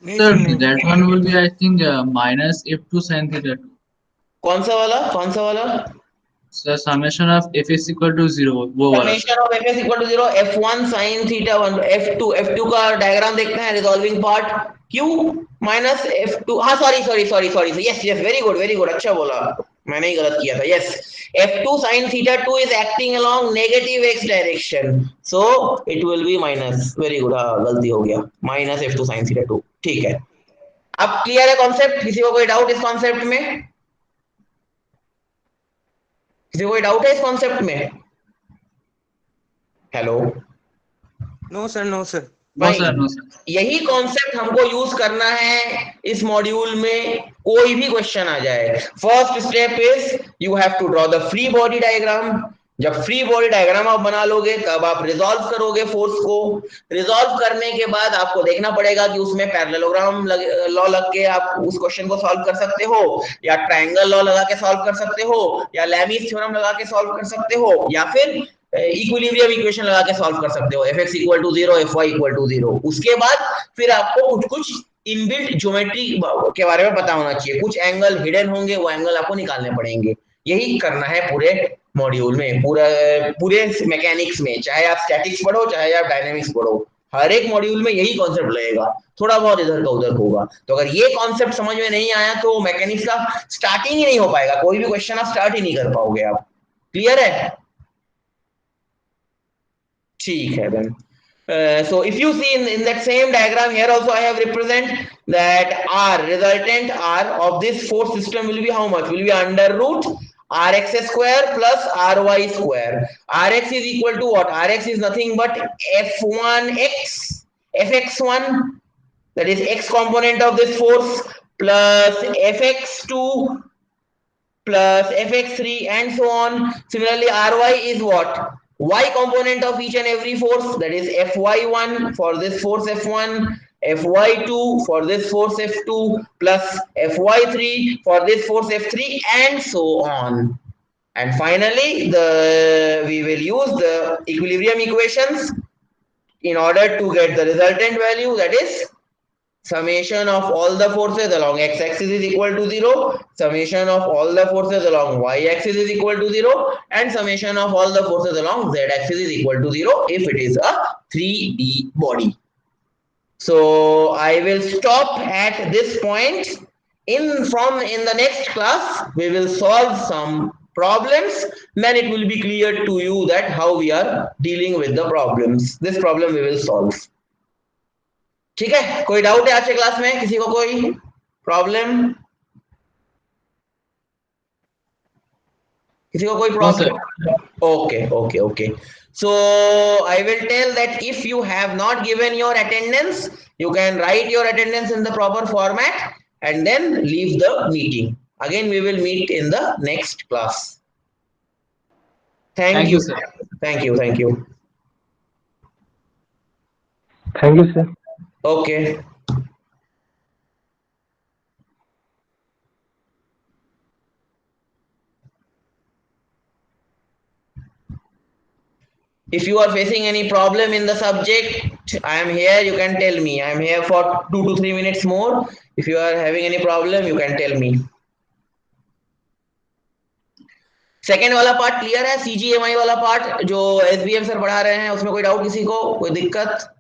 नहीं Sir, sir नहीं that one will be, I think, minus f2 sin theta 2. कौन सा वाला, कौन सा वाला? So summation of fx equal to 0, वो वाला sir. Summation of fx equal to 0, f1 sin theta 1, f2 का डायग्राम देखते हैं, resolving part q minus f2, हाँ सॉरी, यस वेरी गुड, अच्छा बोला, मैंने ही गलत किया था, yes, f2 sin theta 2 is acting along negative x direction, so it will be minus, very good, हाँ गलती हो गया, माइनस f2 sin theta 2, ठीक है। अब क्लियर है कॉन्सेप्ट? किसी को कोई डाउट इस कॉन्सेप्ट में? किसी को कोई डाउट है इस कॉन्सेप्ट में? Hello, no sir no sir No sir, no sir. यही कॉन्सेप्ट हमको यूज करना है इस मॉड्यूल में, कोई भी क्वेश्चन आ जाए। First step is you have to draw the free body diagram. जब फ्री बॉडी डायग्राम आप बना लोगे तब आप रिजॉल्व करोगे फोर्स को। रिजॉल्व करने के बाद आपको देखना पड़ेगा कि उसमें पैरेललोग्राम लॉ लग के आप उस क्वेश्चन को सॉल्व कर सकते हो, या ट्रायंगल लॉ लगा के सॉल्व कर सकते हो, या लैमीज थ्योरम लगा के सॉल्व कर सकते हो, या फिर इक्विलिब्रियम इक्वेशन लगा के सॉल्व कर सकते हो, fx equal to 0, fy equal to 0। उसके बाद फिर आपको कुछ इनबिल्ट ज्योमेट्री के बारे में पता होना चाहिए, कुछ एंगल हिडन होंगे, वो एंगल आपको निकालने पड़ेंगे। यही करना है पूरे मॉड्यूल में, पूरे मैकेनिक्स में, चाहे आप स्टैटिक्स पढ़ो चाहे आप डायनेमिक्स पढ़ो, हर एक मॉड्यूल में यही कॉन्सेप्ट लगेगा, थोड़ा बहुत इधर का उधर होगा। तो अगर ये कॉन्सेप्ट समझ में नहीं आया तो मैकेनिक्स का स्टार्टिंग ही नहीं हो पाएगा, कोई भी क्वेश्चन आप स्टार्ट ही नहीं कर पाओगे आप। क्लियर है? ठीक है then. So if you see in that same diagram here also I have represent that R resultant R of this force system will be how much? Will be under root Rx square plus Ry square. Rx is equal to what? Rx is nothing but F1x, Fx1, that is x component of this force, plus Fx2 plus fx3 and so on. Similarly, Ry is what? Y component of each and every force, that is Fy1 for this force F1, Fy2 for this force F2, plus Fy3 for this force F3 and so on. And finally, we will use the equilibrium equations in order to get the resultant value, that is summation of all the forces along x-axis is equal to 0, summation of all the forces along y-axis is equal to 0, and summation of all the forces along z-axis is equal to 0 if it is a 3D body. So I will stop at this point. In the next class we will solve some problems, then it will be clear to you that how we are dealing with the problems. This problem we will solve. ठीक है, कोई doubt है आज के class में? किसी को कोई प्रॉब्लम? किसी को कोई problem? Okay. So I will tell that if you have not given your attendance, you can write your attendance in the proper format and then leave the meeting. Again we will meet in the next class. Thank you sir. Thank you. Thank you, sir. Okay. If you are facing any problem in the subject, I am here, you can tell me. I am here for 2 to 3 minutes more. If you are having any problem, you can tell me. Second वाला part clear है? CGMI वाला part जो SBM sir पढ़ा रहे हैं, उसमें कोई doubt किसी को, कोई दिक्कत?